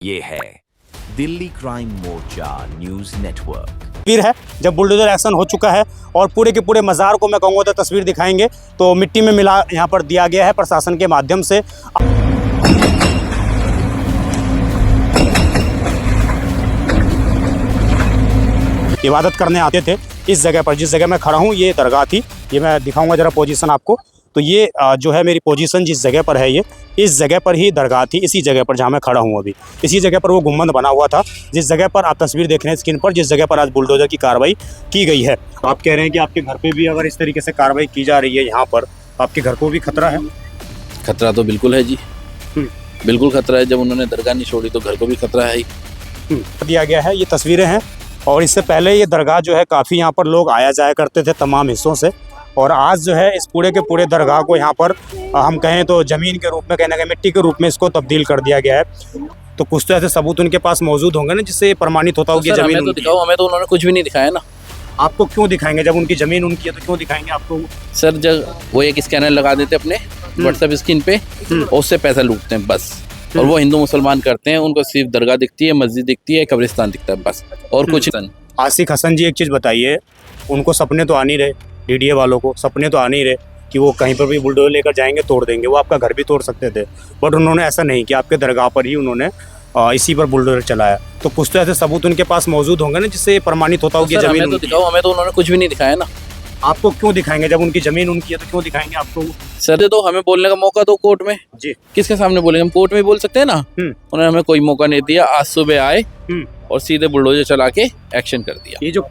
ये है दिल्ली क्राइम मोर्चा news network. तस्वीर है जब बुलडोजर एक्शन हो चुका है और पूरे के पूरे मज़ार को मैं कहूँगा तो तस्वीर दिखाएंगे तो मिट्टी में मिला यहाँ पर दिया गया है प्रशासन के माध्यम से। इबादत करने आते थे इस जगह पर, जिस जगह मैं खड़ा हूँ ये दरगाह थी। ये मैं दिखाऊंगा ज़रा पोजीशन आपको। तो ये जो है मेरी पोजीशन जिस जगह पर है, ये इस जगह पर ही दरगाह थी, इसी जगह पर जहाँ मैं खड़ा हूँ अभी। इसी जगह पर वो गुम्बद बना हुआ था जिस जगह पर आप तस्वीर देख रहे हैं स्क्रीन पर, जिस जगह पर आज बुलडोजर की कार्रवाई की गई है। आप कह रहे हैं कि आपके घर पे भी अगर इस तरीके से कार्रवाई की जा रही है यहाँ पर, आपके घर को भी खतरा है? खतरा तो बिल्कुल है जी, बिल्कुल खतरा है। जब उन्होंने दरगाह नहीं छोड़ी तो घर को भी खतरा है ही। दिया गया है, ये तस्वीरें हैं। और इससे पहले ये दरगाह जो है काफ़ी यहाँ पर लोग आया जाया करते थे तमाम हिस्सों से, और आज जो है इस पूरे के पूरे दरगाह को यहाँ पर हम कहें तो ज़मीन के रूप में, कहने का मिट्टी के रूप में इसको तब्दील कर दिया गया है। तो कुछ तो ऐसे सबूत उनके पास मौजूद होंगे ना जिससे ये प्रमाणित होता हो कि ज़मीन हमें तो दिखाओ। हमें तो उन्होंने कुछ भी नहीं दिखाया ना। आपको क्यों दिखाएंगे? जब उनकी ज़मीन उनकी है तो क्यों दिखाएंगे आपको? सर जब वो एक स्कैनर लगा देते अपने व्हाट्सएप स्क्रीन पे और उससे पैसा लूटते हैं बस। और वो हिंदू मुसलमान करते हैं, उनको सिर्फ दरगाह दिखती है, मस्जिद दिखती है, कब्रिस्तान दिखता है बस, और कुछ नहीं। आसिक हसन जी, एक चीज़ बताइए, उनको सपने तो आ नहीं रहे, डीडीए वालों को सपने तो आ नहीं रहे कि वो कहीं पर भी बुलडोजर लेकर जाएंगे तोड़ देंगे। वो आपका घर भी तोड़ सकते थे, बट उन्होंने ऐसा नहीं किया। आपके दरगाह पर ही उन्होंने इसी पर बुलडोजर चलाया। तो कुछ तो ऐसे सबूत उनके पास मौजूद होंगे ना जिससे ये प्रमाणित होता हो कि ज़मीन हमें तो दिखाओ। हमें तो उन्होंने कुछ भी नहीं दिखाया ना। आपको क्यों दिखाएंगे? जब उनकी ज़मीन उनकी है तो क्यों दिखाएंगे आपको? सर तो हमें बोलने का मौका दो कोर्ट में। जी, किसके सामने बोलेंगे? हम कोर्ट में बोल सकते हैं ना। उन्होंने हमें कोई मौका नहीं दिया। आज सुबह आए और सीधे बुलडोजर चला के एक्शन कर दिया। ये जो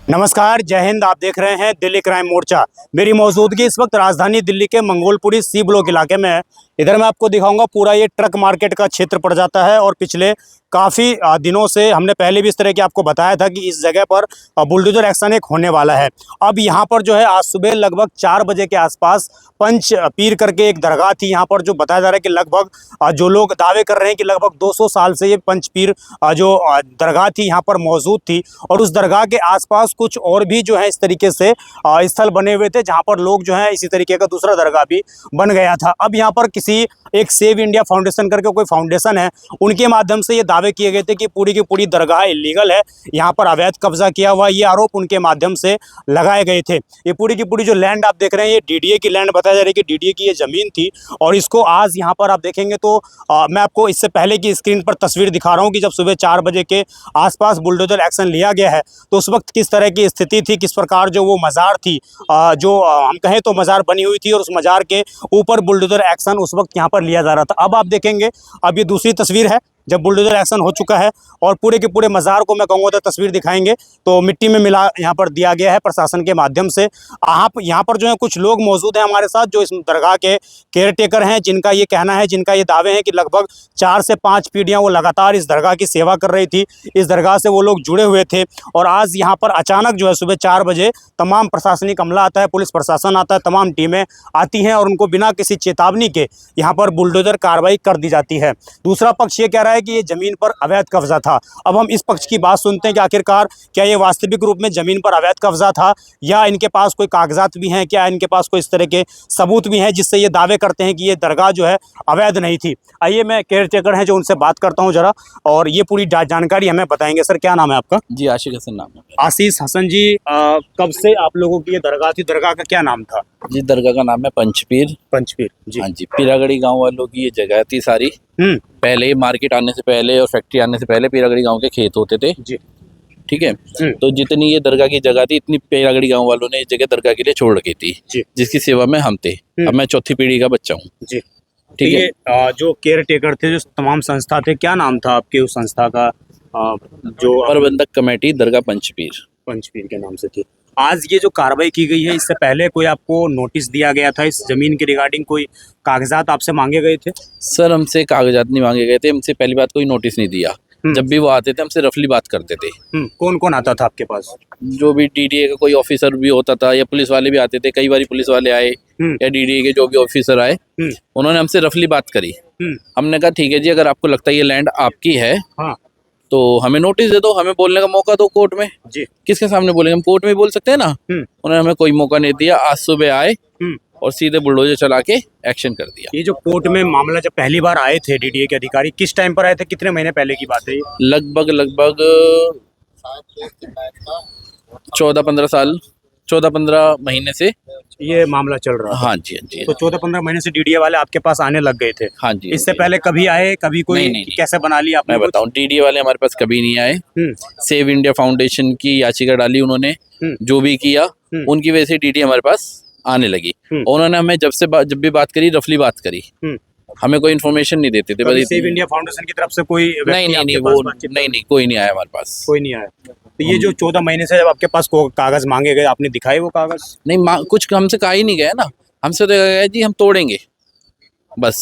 नमस्कार, जय हिंद। आप देख रहे हैं दिल्ली क्राइम मोर्चा। मेरी मौजूदगी इस वक्त राजधानी दिल्ली के मंगोलपुरी सी ब्लॉक इलाके में है। इधर मैं आपको दिखाऊंगा पूरा ये ट्रक मार्केट का क्षेत्र पड़ जाता है, और पिछले काफ़ी दिनों से हमने पहले भी इस तरह की आपको बताया था कि इस जगह पर बुलडोजर एक्शन एक होने वाला है। अब यहाँ पर जो है आज सुबह लगभग 4 बजे के आसपास पंच पीर करके एक दरगाह थी यहाँ पर, जो बताया जा रहा है कि लगभग जो लोग दावे कर रहे हैं कि लगभग 200 साल से ये पंच पीर जो दरगाह थी यहाँ पर मौजूद थी। और उस दरगाह के आसपास कुछ और भी जो है इस तरीके से स्थल बने हुए थे जहाँ पर लोग जो है इसी तरीके का दूसरा दरगाह भी बन गया था। अब यहाँ पर किसी एक सेव इंडिया फाउंडेशन करके कोई फाउंडेशन है, उनके माध्यम से ये दावे किए गए थे कि पूरी की पूरी दरगाह इलीगल है, यहाँ पर अवैध कब्जा किया हुआ, ये आरोप उनके माध्यम से लगाए गए थे। ये पूरी की पूरी जो लैंड आप देख रहे हैं ये डीडीए की लैंड बताया जा रहा है कि डीडीए की ये ज़मीन थी। और इसको आज यहाँ पर आप देखेंगे तो मैं आपको इससे पहले की स्क्रीन पर तस्वीर दिखा रहा हूँ कि जब सुबह 4 बजे के आसपास बुलडोजर एक्शन लिया गया है तो उस वक्त किस तरह की स्थिति थी, किस प्रकार जो वो मज़ार थी, जो हम कहें तो मज़ार बनी हुई थी, और उस मज़ार के ऊपर बुलडोजर एक्शन उस वक्त यहाँ पर लिया जा रहा था। अब आप देखेंगे, अब ये दूसरी तस्वीर है जब बुलडोजर एक्शन हो चुका है और पूरे के पूरे मज़ार को मैं कहूँगा तो तस्वीर दिखाएंगे तो मिट्टी में मिला यहाँ पर दिया गया है प्रशासन के माध्यम से। आप यहाँ पर जो है कुछ लोग मौजूद हैं हमारे साथ जो इस दरगाह के केयर टेकर हैं, जिनका ये कहना है, जिनका ये दावे हैं कि लगभग 4 से 5 पीढ़ियाँ वो लगातार इस दरगाह की सेवा कर रही थी, इस दरगाह से वो लोग जुड़े हुए थे। और आज यहाँ पर अचानक जो है सुबह 4 बजे तमाम प्रशासनिक अमला आता है, पुलिस प्रशासन आता है, तमाम टीमें आती हैं और उनको बिना किसी चेतावनी के यहाँ पर बुलडोजर कार्रवाई कर दी जाती है। दूसरा पक्ष ये कह रहा है कि ये ज़मीन पर अवैध कब्जा था। अब हम इस पक्ष की बात सुनते हैं कि आखिरकार क्या ये वास्तविक रूप में ज़मीन पर अवैध कब्जा था, या इनके पास कोई कागजात भी हैं, क्या इनके पास कोई इस तरह के सबूत भी हैं जिससे ये दावे करते हैं कि ये दरगाह जो है अवैध नहीं थी। आइए मैं केयर टेकर हैं जो उनसे बात करता हूँ ज़रा, और ये पूरी जानकारी हमें बताएंगे। सर क्या नाम है आपका? जी आशिक हसन नाम है। आशीष हसन जी, कब से आप लोगों की ये दरगाह थी? दरगाह का क्या नाम था? जी दरगाह का नाम है पंचपीर। पंचपीर जी। हाँ जी, पीरागढ़ी गांव वालों की ये जगह थी सारी। पहले मार्केट आने से पहले और फैक्ट्री आने से पहले पीरागढ़ी गांव के खेत होते थे जी, ठीक है। तो जितनी ये दरगाह की जगह थी इतनी पीरागढ़ी गांव वालों ने ये जगह दरगाह के लिए छोड़ रखी थी, जिसकी सेवा में हम थे। अब मैं चौथी पीढ़ी का बच्चा हूँ जी। ठीक है। जो केयर टेकर थे, जो तमाम संस्था थे, क्या नाम था आपके उस संस्था का? जो प्रबंधक कमेटी दरगाह पंचपीर के नाम से थी। आज ये जो कार्रवाई की गई है, इससे पहले कोई आपको नोटिस दिया गया था इस जमीन के रिगार्डिंग? कोई कागजात आपसे मांगे गए थे? सर हमसे कागजात नहीं मांगे गए थे, हमसे पहली बात कोई नोटिस नहीं दिया। जब भी वो आते थे हमसे रफली बात करते थे। कौन कौन आता था आपके पास? जो भी डीडीए का कोई ऑफिसर भी होता था या पुलिस वाले भी आते थे। कई बार पुलिस वाले आए या डीडीए के जो भी ऑफिसर आए, उन्होंने हमसे रफली बात करी। हमने कहा ठीक है जी, अगर आपको लगता है ये लैंड आपकी है तो हमें नोटिस दे दो, हमें बोलने का मौका दो कोर्ट में। जी, किसके सामने बोलेंगे? हम कोर्ट में बोल सकते हैं ना। उन्होंने हमें कोई मौका नहीं दिया। आज सुबह आए और सीधे बुलडोजर चला के एक्शन कर दिया। ये जो कोर्ट में मामला जब पहली बार आए थे डीडीए के अधिकारी, किस टाइम पर आए थे, कितने महीने पहले की बात है ये? लगभग 14-15 महीने से ये मामला चल रहा है। हाँ जी, हाँ जी, तो 14-15 महीने से डीडीए वाले आपके पास आने लग गए थे। हाँ जी। इससे पहले कभी आए, कभी कोई नहीं। कैसे बना लिया आपने? मैं बताऊं, डीडीए वाले हमारे पास कभी नहीं आए। सेव इंडिया फाउंडेशन की याचिका डाली उन्होंने, जो भी किया उनकी वजह से डीडीए हमारे पास आने लगी। उन्होंने हमें जब भी बात करी, रफली बात करी, हमें कोई इन्फॉर्मेशन नहीं देते थे। कभी सेव इंडिया फाउंडेशन की तरफ से कोई नहीं, कोई नहीं आया हमारे पास। कोई नहीं आया। तो ये जो 14 महीने से जब आपके पास कागज मांगे गए, आपने दिखाए वो कागज? नहीं, कुछ हमसे कहा ही नहीं गया ना। हमसे तो गया जी हम तोड़ेंगे बस।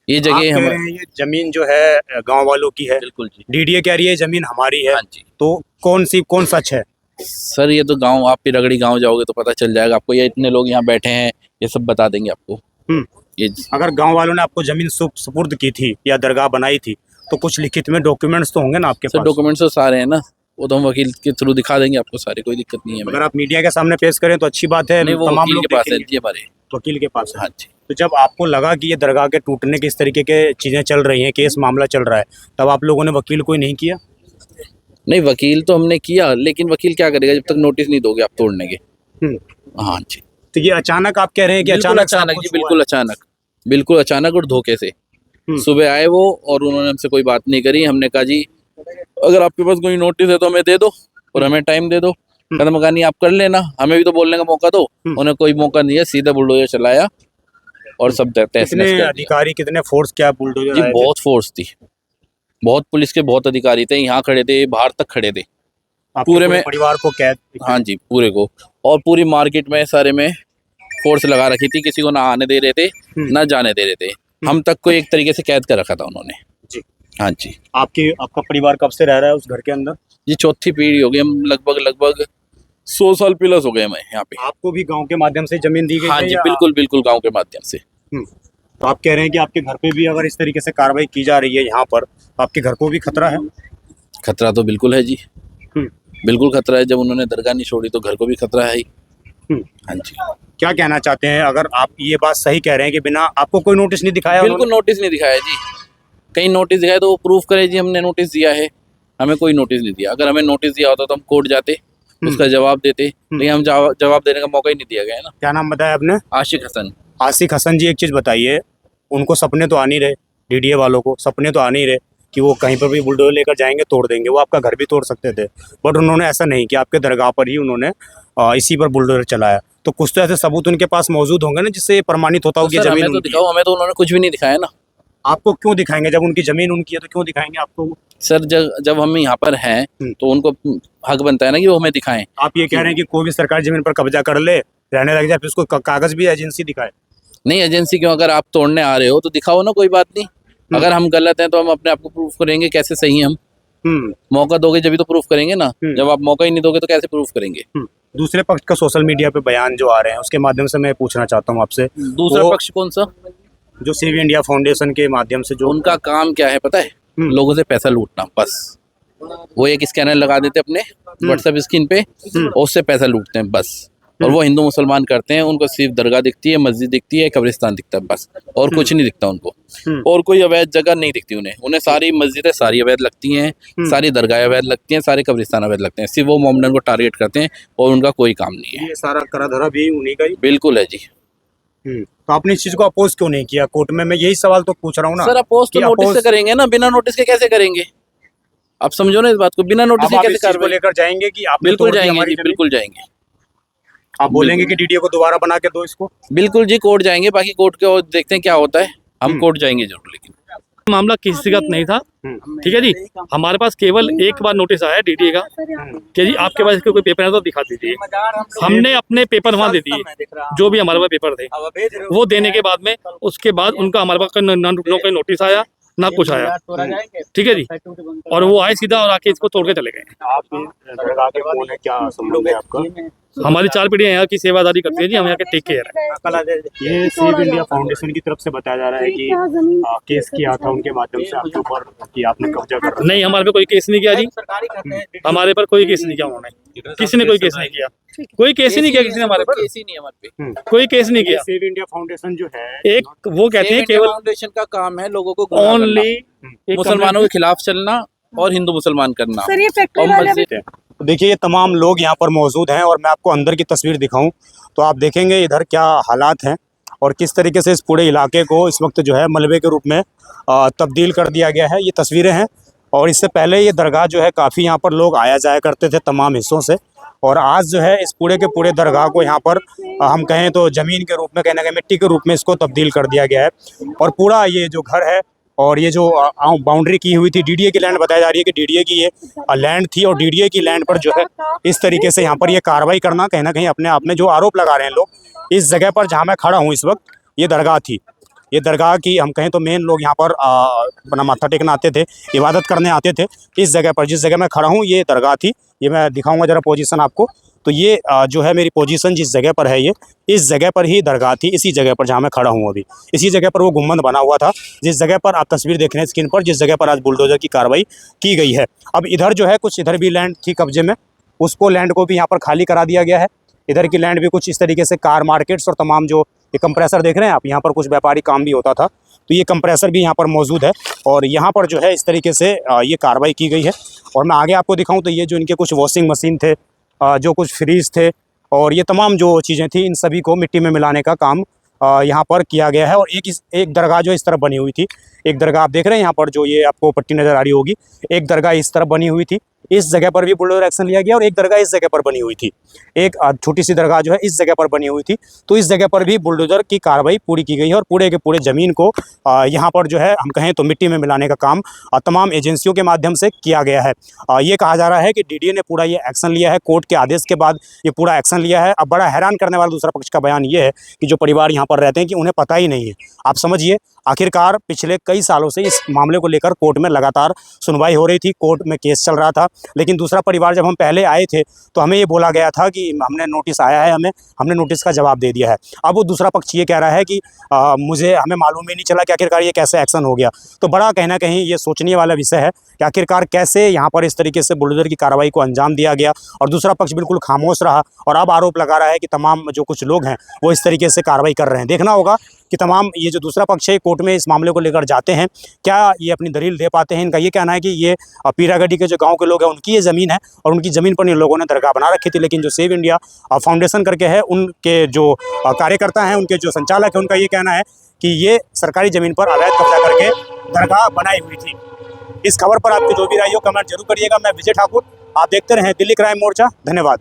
ये आप जगह कह रहे हैं ये जमीन जो है गांव वालों की है। बिल्कुल जी। डीडीए कह रही है जमीन हमारी है। हाँ जी। तो कौन सच है? सर ये तो गांव, आप रगड़ी गांव जाओगे तो पता चल जाएगा आपको। ये इतने लोग यहाँ बैठे हैं, ये सब बता देंगे आपको। ये अगर गांव वालों ने आपको जमीन सुपुर्द की थी या दरगाह बनाई थी, तो कुछ लिखित में डॉक्यूमेंट्स तो होंगे ना आपके पास? डॉक्यूमेंट्स तो सारे हैं ना, वो तो हम वकील के थ्रू दिखा देंगे आपको सारे, कोई दिक्कत नहीं है। अगर आप मीडिया के सामने पेश करें तो अच्छी बात है। नहीं, वो तमाम वकील लोग के पास है देखेंगे। जी हमारे। वकील के पास है। हाँ जी। तो जब आपको लगा कि ये दरगाह के टूटने के इस तरीके के चीजें चल रही हैं, केस मामला चल रहा है, तब आप लोगों ने वकील कोई नहीं किया? नहीं, वकील तो हमने किया, लेकिन वकील क्या करेगा जब तक नोटिस नहीं दोगे आप तोड़ने के। हाँ जी। तो ये अचानक आप कह रहे हैं कि अचानक जी, बिल्कुल अचानक और धोखे से। सुबह आए वो और उन्होंने हमसे कोई बात नहीं करी। हमने कहा जी अगर आपके पास कोई नोटिस है तो हमें दे दो और हमें टाइम दे दो। कदम कहा नहीं आप कर लेना, हमें भी तो बोलने का मौका दो। उन्हें कोई मौका नहीं है, सीधा बुलडोजर चलाया और सब कितने अधिकारी, कितने फोर्स, क्या बुलडोजर जी? बहुत फोर्स थी, बहुत पुलिस के बहुत अधिकारी थे, यहाँ खड़े थे, बाहर तक खड़े थे पूरे में परिवार को कैद। हाँ जी, पूरे को। और पूरी मार्केट में सारे में फोर्स लगा रखी थी, किसी को ना आने दे रहे थे ना जाने दे रहे थे। हम तक को एक तरीके से कैद कर रखा था उन्होंने जी। हाँ जी। आपका परिवार कब से रह रहा है उस घर के अंदर? जी चौथी पीढ़ी हो गई, हम लगभग 100 साल प्लस हो गए हमें यहाँ पे। आपको भी गांव के माध्यम से जमीन दी गई? हाँ जी, बिल्कुल गांव के माध्यम से। तो आप कह रहे हैं कि आपके घर पे भी अगर इस तरीके से कार्रवाई की जा रही है यहाँ पर, तो आपके घर को भी खतरा है? खतरा तो बिल्कुल है जी, बिल्कुल खतरा है। जब उन्होंने दरगाह नहीं छोड़ी तो घर को भी खतरा है ही। हाँ जी। क्या कहना चाहते हैं? अगर आप ये बात सही कह रहे हैं कि बिना आपको कोई नोटिस नहीं दिखाया? बिल्कुल नोटिस नहीं दिखाया जी। कहीं नोटिस दिखाया तो वो प्रूफ करे जी हमने नोटिस दिया है। हमें कोई नोटिस नहीं दिया। अगर हमें नोटिस दिया होता तो हम कोर्ट जाते, उसका जवाब देते, लेकिन हम जवाब देने का मौका ही नहीं दिया गया है ना। क्या नाम बताया आपने? आशिक हसन। आशिक हसन जी, एक चीज़ बताइए, उनको सपने तो आ नहीं रहे, डीडीए वालों को सपने तो आ नहीं रहे कि वो कहीं पर भी बुलडोजर लेकर जाएंगे तोड़ देंगे। वो आपका घर भी तोड़ सकते थे, बट उन्होंने ऐसा नहीं किया। आपके दरगाह पर ही उन्होंने इसी पर बुलडोजर चलाया। तो कुछ तो ऐसे सबूत उनके पास मौजूद होंगे ना, जिससे ये प्रमाणित होता होगा कि जमीन हमें तो दिखाओ। हमें तो उन्होंने कुछ भी नहीं दिखाया ना। आपको क्यों दिखाएंगे? जब उनकी जमीन उनकी है तो क्यों दिखाएंगे आपको? सर जब हम यहाँ पर हैं तो उनको हक बनता है ना कि वो हमें दिखाएं। आप ये कह रहे हैं कि कोई भी सरकारी जमीन पर कब्जा कर ले, रहने लग जाए, फिर उसको कागज भी एजेंसी दिखाए? नहीं, एजेंसी क्यों? अगर आप तोड़ने आ रहे हो तो दिखाओ ना, कोई बात नहीं। अगर हम गलत हैं तो हम अपने आप को प्रूफ करेंगे। कैसे सही हैं हम? मौका दोगे जब तो प्रूफ करेंगे ना। जब आप मौका ही नहीं दोगे तो कैसे प्रूफ करेंगे? दूसरे पक्ष का सोशल मीडिया पे बयान जो आ रहे हैं, उसके माध्यम से मैं पूछना चाहता हूँ आपसे। दूसरा पक्ष कौन सा? जो सेव इंडिया फाउंडेशन के माध्यम से, जो उनका काम क्या है पता है? लोगों से पैसा लूटना बस। वो एक स्कैनर लगा देते अपने व्हाट्सएप स्क्रीन पे और उससे पैसा लूटते हैं बस। और वो हिंदू मुसलमान करते हैं, उनको सिर्फ दरगाह दिखती है, मस्जिद दिखती है, कब्रिस्तान दिखता है बस, और कुछ नहीं दिखता उनको। और कोई अवैध जगह नहीं दिखती उन्हें सारी मस्जिदें सारी अवैध लगती हैं, सारी दरगाह अवैध लगती हैं, सारे कब्रिस्तान अवैध लगते हैं। सिर्फ वो मोमडन को टारगेट करते हैं और उनका कोई काम नहीं है। ये सारा कराधरा भी उन्हीं का ही? बिल्कुल है जी। तो आपने इस चीज को अपोज क्यों नहीं किया कोर्ट में? मैं यही सवाल तो पूछ रहा हूँ ना सर। अपोज तो नोटिस से करेंगे ना, बिना नोटिस के कैसे करेंगे? आप समझो ना इस बात को, बिना नोटिस के कैसे कार्रवाई लेकर जाएंगे? कि आप बिल्कुल जाएंगे जी, बिल्कुल जाएंगे। आप बोलेंगे कि डीडीए को दोबारा बना के दो इसको? बिल्कुल जी, कोर्ट जाएंगे। बाकी कोर्ट के और देखते हैं क्या होता है। हम कोर्ट जाएंगे जरूर। लेकिन मामला किसी का नहीं था, ठीक है जी। हमारे पास केवल एक बार नोटिस आया डीडीए का कि जी आपके पास कोई पेपर है तो दिखा दीजिए। हमने अपने पेपर वहाँ दे दिए, जो भी हमारे पास पेपर थे वो देने के बाद में, उसके बाद उनका हमारे पास ना कोई नोटिस आया ना कुछ आया, ठीक है जी। और वो आए सीधा और आके इसको तोड़ के चले गए। आप दरगाह के कौन है, क्या संबंध है आपका? हमारी 4 पीढ़ियां यहाँ की सेवादारी करती है जी, हम यहाँ के टेक केयर है। ये सेव इंडिया फाउंडेशन की तरफ से बताया जा रहा है कि केस किया था उनके माध्यम से आपके ऊपर कि आपने कब्जा कर रखा। नहीं, हमारे पे कोई केस नहीं किया जी, हमारे पर कोई केस नहीं किया उन्होंने, किसी ने कोई केस नहीं किया, कोई केस ही नहीं किया किसी ने हमारे पर, केस ही नहीं है हमारे पे, कोई केस नहीं किया। सेव इंडिया फाउंडेशन जो है एक वो कहते हैं केवल फाउंडेशन का काम है लोगों को गुमराह करना, ओनली मुसलमानों के खिलाफ चलना और हिंदू मुसलमान करना। सर ये फैक्ट्री और वाले मस्जिद तो देखिए ये तमाम लोग यहाँ पर मौजूद हैं और मैं आपको अंदर की तस्वीर दिखाऊं तो आप देखेंगे इधर क्या हालात हैं और किस तरीके से इस पूरे इलाके को इस वक्त जो है मलबे के रूप में तब्दील कर दिया गया है। ये तस्वीरें हैं और इससे पहले ये दरगाह जो है काफ़ी यहाँ पर लोग आया जाया करते थे तमाम हिस्सों से, और आज जो है इस पूरे के पूरे दरगाह को यहाँ पर हम कहें तो ज़मीन के रूप में, कहने का मिट्टी के रूप में इसको तब्दील कर दिया गया है। और पूरा ये जो घर है और ये जो बाउंड्री की हुई थी, डीडीए की लैंड बताई जा रही है कि डीडीए की ये लैंड थी और डीडीए की लैंड पर जो है इस तरीके से यहाँ पर ये कार्रवाई करना कहीं ना कहीं अपने आप में जो आरोप लगा रहे हैं लोग। इस जगह पर जहाँ मैं खड़ा हूँ इस वक्त, ये दरगाह थी, ये दरगाह की हम कहें तो मेन लोग यहाँ पर अपना माथा टेकने आते थे, इबादत करने आते थे। इस जगह पर जिस जगह मैं खड़ा हूँ ये दरगाह थी। ये मैं दिखाऊंगा ज़रा पोजीशन आपको। तो ये जो है मेरी पोजीशन जिस जगह पर है, ये इस जगह पर ही दरगाह थी, इसी जगह पर जहाँ मैं खड़ा हूँ अभी, इसी जगह पर वो गुम्बद बना हुआ था जिस जगह पर आप तस्वीर देख रहे हैं स्क्रीन पर, जिस जगह पर आज बुलडोजर की कार्रवाई की गई है। अब इधर जो है कुछ इधर भी लैंड थी कब्जे में, उसको लैंड को भी यहाँ पर खाली करा दिया गया है। इधर की लैंड भी कुछ इस तरीके से कार मार्केट्स और तमाम जो ये कंप्रेसर देख रहे हैं आप, यहाँ पर कुछ व्यापारी काम भी होता था, तो ये कंप्रेसर भी यहाँ पर मौजूद है और यहाँ पर जो है इस तरीके से ये कार्रवाई की गई है। और मैं आगे आपको दिखाऊँ तो ये जो इनके कुछ वॉशिंग मशीन थे, जो कुछ फ्रीज थे और ये तमाम जो चीज़ें थी, इन सभी को मिट्टी में मिलाने का काम यहाँ पर किया गया है। और एक दरगाह जो इस तरफ बनी हुई थी, एक दरगाह आप देख रहे हैं यहाँ पर जो ये आपको पट्टी नज़र आ रही होगी, एक दरगाह इस तरफ बनी हुई थी, इस जगह पर भी बुलडोजर एक्शन लिया गया और एक दरगाह इस जगह पर बनी हुई थी, एक छोटी सी दरगाह जो है इस जगह पर बनी हुई थी। तो इस जगह पर भी बुलडोजर की कार्रवाई पूरी की गई है और पूरे के पूरे ज़मीन को यहाँ पर जो है हम कहें तो मिट्टी में मिलाने का काम तमाम एजेंसियों के माध्यम से किया गया है। ये कहा जा रहा है कि डीडीए ने पूरा ये एक्शन लिया है, कोर्ट के आदेश के बाद ये पूरा एक्शन लिया है। अब बड़ा हैरान करने वाला दूसरा पक्ष का बयान ये है कि जो परिवार यहाँ पर रहते हैं कि उन्हें पता ही नहीं है। आप समझिए, आखिरकार पिछले कई सालों से इस मामले को लेकर कोर्ट में लगातार सुनवाई हो रही थी, कोर्ट में केस चल रहा था, लेकिन दूसरा परिवार जब हम पहले आए थे तो हमें ये बोला गया था कि हमने नोटिस आया है, हमने नोटिस का जवाब दे दिया है। अब वो दूसरा पक्ष ये कह रहा है कि हमें मालूम ही नहीं चला कि आखिरकार ये कैसे एक्शन हो गया। तो बड़ा कहीं ना कहीं ये सोचने वाला विषय है कि आखिरकार कैसे यहाँ पर इस तरीके से बुलडोजर की कार्रवाई को अंजाम दिया गया और दूसरा पक्ष बिल्कुल खामोश रहा और अब आरोप लगा रहा है कि तमाम जो कुछ लोग हैं वो इस तरीके से कार्रवाई कर रहे हैं। देखना होगा कि तमाम ये जो दूसरा पक्ष है कोर्ट में इस मामले को लेकर जाते हैं, क्या ये अपनी दलील दे पाते हैं। इनका ये कहना है कि ये पीरागढ़ी के जो गांव के लोग हैं उनकी ये ज़मीन है और उनकी ज़मीन पर इन लोगों ने दरगाह बना रखी थी, लेकिन जो सेव इंडिया फाउंडेशन करके है उनके जो कार्यकर्ता हैं, उनके जो संचालक हैं, उनका ये कहना है कि ये सरकारी ज़मीन पर अवैध कब्जा करके दरगाह बनाई हुई थी। इस खबर पर आपकी जो भी राय हो कमेंट जरूर करिएगा। मैं विजय ठाकुर, आप देखते रहें दिल्ली क्राइम मोर्चा। धन्यवाद।